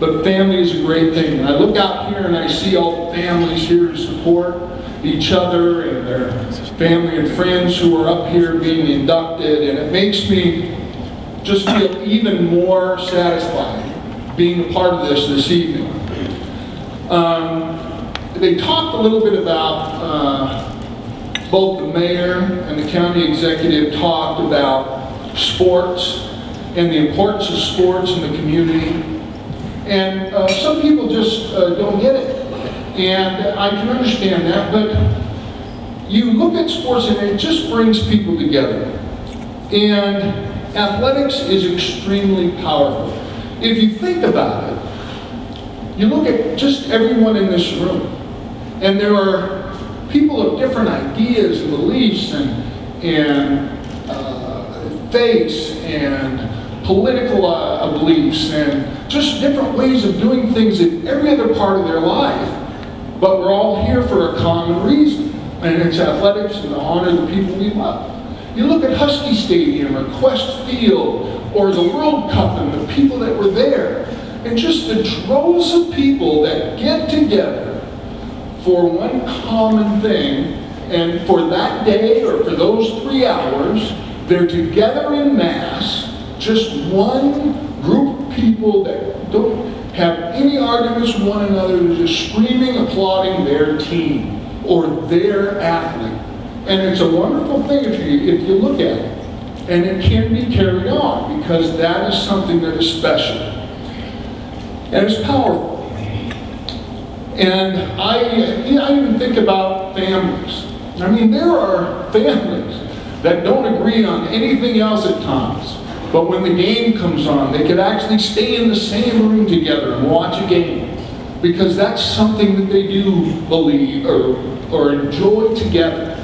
But family is a great thing. And I look out here and I see all the families here to support each other and their family and friends who are up here being inducted, and it makes me just feel even more satisfied being a part of this evening. They talked a little bit about, both the mayor and the county executive talked about sports and the importance of sports in the community. And some people just don't get it. And I can understand that, but you look at sports and it just brings people together. And athletics is extremely powerful. If you think about it, you look at just everyone in this room, and there are people of different ideas and beliefs and faiths and political beliefs and just different ways of doing things in every other part of their life. But we're all here for a common reason, and it's athletics and to honor the people we love. You look at Husky Stadium or Quest Field or the World Cup and the people that were there, and just the droves of people that get together for one common thing, and for that day or for those 3 hours, they're together in mass, just one group of people that don't have any arguments with one another, they're just screaming, applauding their team or their athlete. And it's a wonderful thing if you look at it. And it can be carried on because that is something that is special. And it's powerful. And I even think about families. I mean, there are families that don't agree on anything else at times. But when the game comes on, they could actually stay in the same room together and watch a game. Because that's something that they do believe or enjoy together.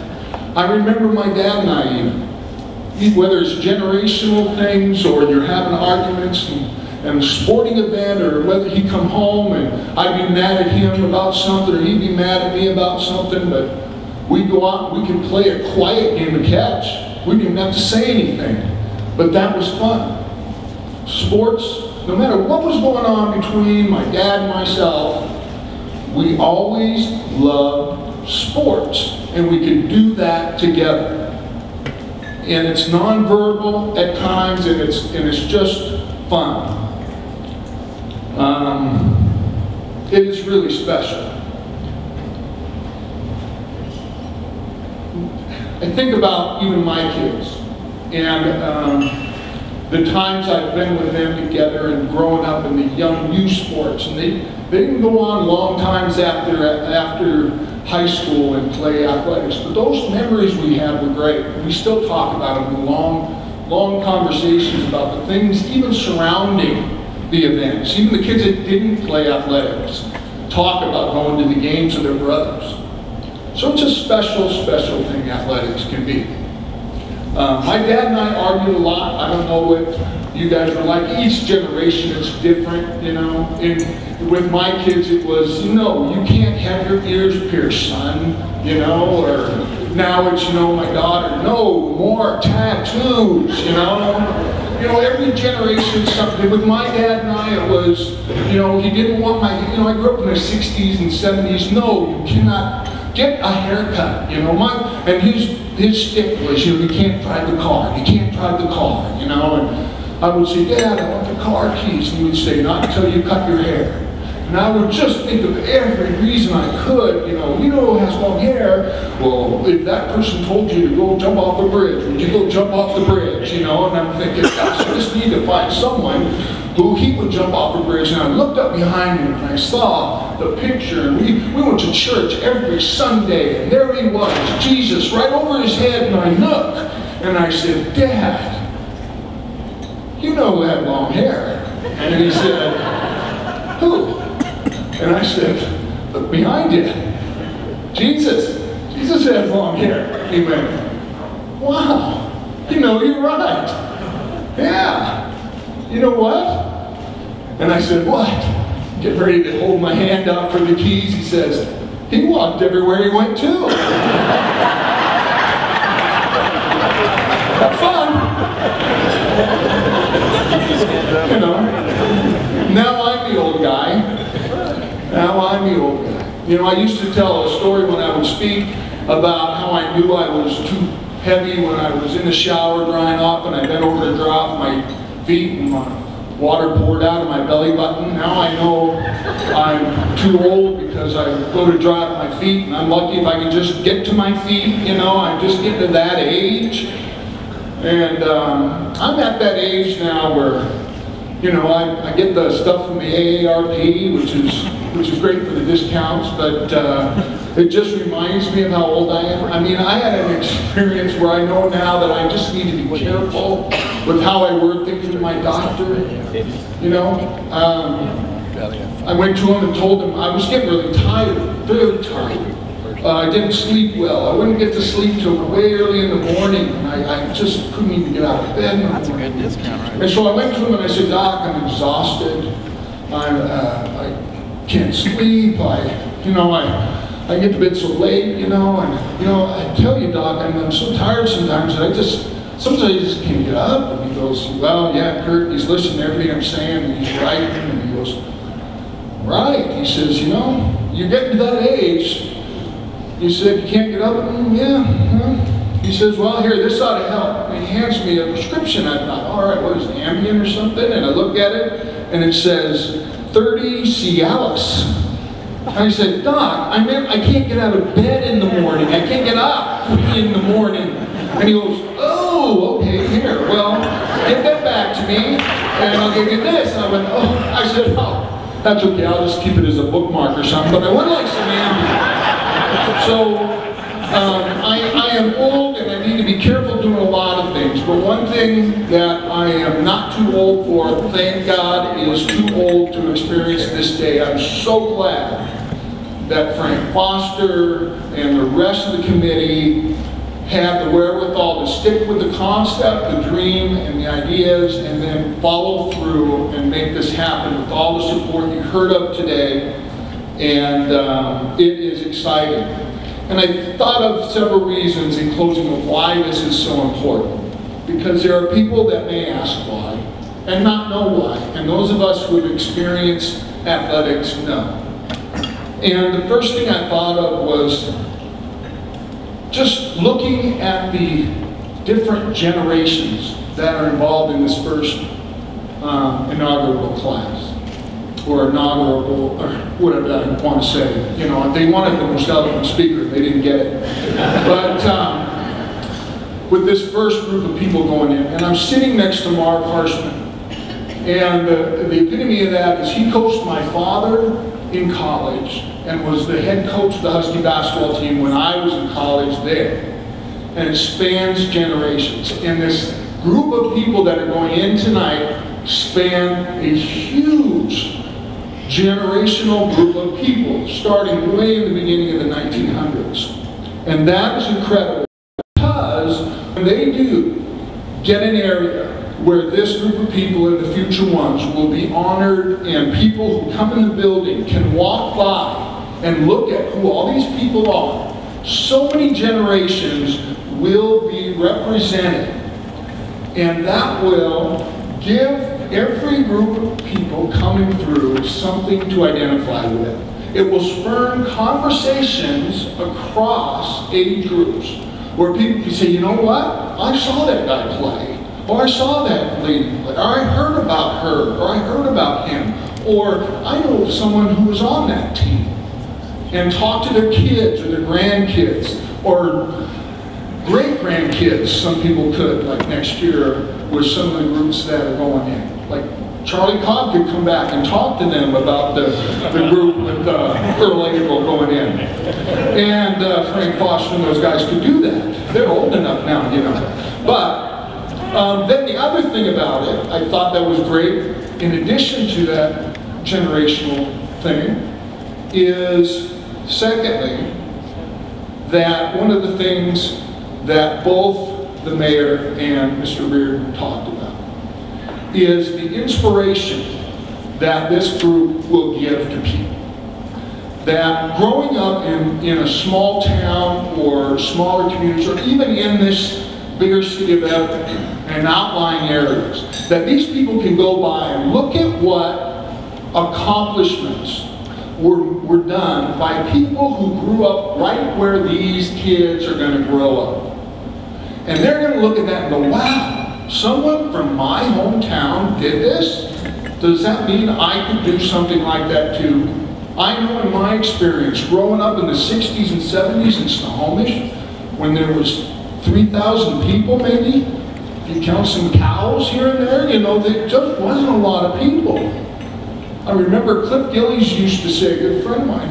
I remember my dad and I even, whether it's generational things or you're having arguments and a sporting event, or whether he'd come home and I'd be mad at him about something or he'd be mad at me about something, but we'd go out and we could play a quiet game of catch. We didn't have to say anything, but that was fun. Sports, no matter what was going on between my dad and myself, we always loved sports, and we could do that together. And it's nonverbal at times, and it's just fun. It is really special. I think about even my kids, and the times I've been with them together and growing up in the young youth sports, and they didn't go on long times after high school and play athletics, but those memories we had were great. We still talk about them in long conversations about the things even surrounding the events. Even the kids that didn't play athletics talk about going to the games with their brothers. So it's a special, special thing athletics can be. My dad and I argued a lot. I don't know what you guys were like. Each generation is different, you know. And with my kids it was, no, you can't have your ears pierced, son, you know, or now it's, you know, my daughter, no more tattoos, you know. You know, every generation something. With my dad and I, it was, you know, he didn't want my, you know, I grew up in the 60s and 70s. No, you cannot get a haircut, you know. And his stick was, you know, you can't drive the car. You can't drive the car, you know. And I would say, Dad, I want the car keys. And he would say, not until you cut your hair. And I would just think of every reason I could, you know, who has long hair? Well, if that person told you to go jump off the bridge, would you go jump off the bridge, you know? And I'm thinking, gosh, I just need to find someone who he would jump off the bridge. And I looked up behind him and I saw the picture. And we went to church every Sunday, and there he was, Jesus, right over his head. And I looked and I said, Dad, you know who had long hair? And he said, who? And I said, look behind you. Jesus. Jesus has long hair. He went, wow, you know, you're right. Yeah. You know what? And I said, what? Get ready to hold my hand out for the keys. He says, he walked everywhere he went to. Have fun. You know, now I'm the old guy. Now I'm the old guy. You know, I used to tell a story when I would speak about how I knew I was too heavy when I was in the shower drying off and I bent over to dry off my feet and my water poured out of my belly button. Now I know I'm too old because I go to dry off my feet, and I'm lucky if I can just get to my feet. You know, I'm just getting to that age. And I'm at that age now where, you know, I get the stuff from the AARP, which is great for the discounts, but it just reminds me of how old I am. I mean, I had an experience where I know now that I just need to be careful with how I word things to my doctor. You know, I went to him and told him I was getting really tired, very tired. I didn't sleep well. I wouldn't get to sleep till way early in the morning. And I just couldn't even get out of bed. That's a good discount, right? And so I went to him and I said, Doc, I'm exhausted. I can't sleep. I get to bed so late, you know. And, you know, I tell you, Doc, I'm so tired sometimes that sometimes I just can't get up. And he goes, well, yeah, Curt, he's listening to everything I'm saying, and he's writing. And he goes, right. He says, you know, you're getting to that age. He said, you can't get up? Yeah. He says, well, here, this ought to help. And he hands me a prescription. I thought, all right, what is it, Ambien or something? And I look at it, and it says 30 Cialis. I said, Doc, I can't get out of bed in the morning. I can't get up in the morning. And he goes, oh, okay, here. Well, get that back to me, and I'll give you this. And I went, oh. I said, oh, that's okay. I'll just keep it as a bookmark or something. But I would like some Ambien. So, I am old and I need to be careful doing a lot of things, but one thing that I am not too old for, thank God, is too old to experience this day. I'm so glad that Frank Foster and the rest of the committee had the wherewithal to stick with the concept, the dream, and the ideas, and then follow through and make this happen with all the support you heard of today. And it is exciting. And I thought of several reasons in closing of why this is so important. Because there are people that may ask why and not know why. And those of us who have experienced athletics know. And the first thing I thought of was just looking at the different generations that are involved in this first inaugural class. Or inaugural, or whatever I want to say. You know, they wanted the most eloquent speaker, they didn't get it. But with this first group of people going in, and I'm sitting next to Mark Harshman, and the epitome of that is he coached my father in college and was the head coach of the Husky basketball team when I was in college there. And it spans generations. And this group of people that are going in tonight span a huge generational group of people, starting way in the beginning of the 1900s. And that is incredible, because when they do get an area where this group of people and the future ones will be honored, and people who come in the building can walk by and look at who all these people are, so many generations will be represented. And that will give every group of people coming through something to identify with. It will spur conversations across age groups where people can say, you know what? I saw that guy play. Or I saw that lady play. Or I heard about her. Or I heard about him. Or I know someone who was on that team. And talk to their kids or their grandkids. Or great-grandkids, some people could, like next year, with some of the groups that are going in. Like Charlie Cobb could come back and talk to them about the group with Earl Abel going in. And Frank Foster and those guys could do that. They're old enough now, you know. But then the other thing about it, I thought that was great, in addition to that generational thing, is secondly, that one of the things that both the mayor and Mr. Reardon talked about is the inspiration that this group will give to people. That growing up in a small town or smaller communities, or even in this bigger city of Everett and outlying areas, that these people can go by and look at what accomplishments were done by people who grew up right where these kids are going to grow up. And they're going to look at that and go, wow, someone from my hometown did this? Does that mean I could do something like that too? I know in my experience, growing up in the 60s and 70s in Snohomish, when there was 3,000 people maybe, if you count some cows here and there, you know, there just wasn't a lot of people. I remember Cliff Gillies used to say, a good friend of mine,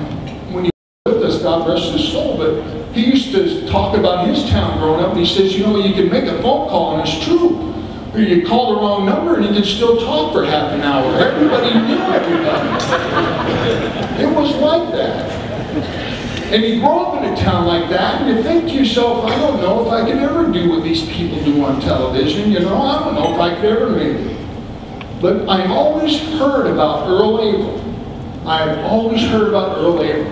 when he was with us, God rest his soul, but he used to talk about his town growing up, and he says, you know, you can make a phone call, and it's true. Or you call the wrong number, and you can still talk for half an hour. Everybody knew everybody. It was like that. And you grow up in a town like that, and you think to yourself, I don't know if I could ever do what these people do on television. You know, I don't know if I could ever make it. But I've always heard about Earl Averill. I've always heard about Earl Averill.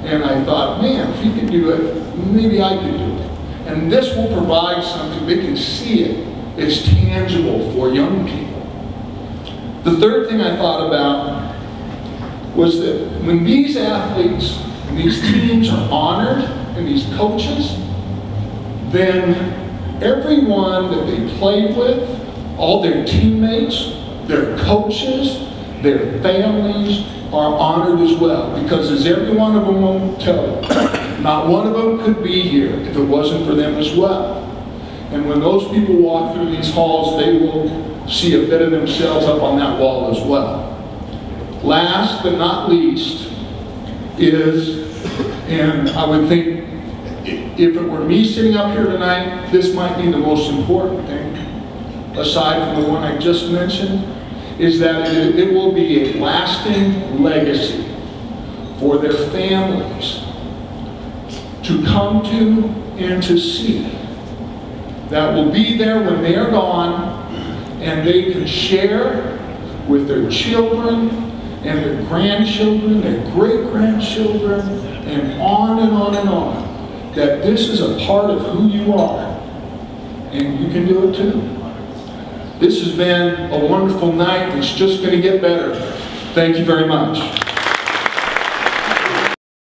And I thought, man, if he could do it, maybe I could do it. And this will provide something, they can see it. It's tangible for young people. The third thing I thought about was that when these athletes and these teams are honored and these coaches, then everyone that they played with, all their teammates, their coaches, their families are honored as well. Because as every one of them will tell you, not one of them could be here if it wasn't for them as well. And when those people walk through these halls, they will see a bit of themselves up on that wall as well. Last but not least is, and I would think if it were me sitting up here tonight, this might be the most important thing, aside from the one I just mentioned, is that it will be a lasting legacy for their families to come to and to see, that will be there when they are gone, and they can share with their children and their grandchildren, their great-grandchildren, and on and on and on, that this is a part of who you are, and you can do it too. This has been a wonderful night. It's just going to get better. Thank you very much.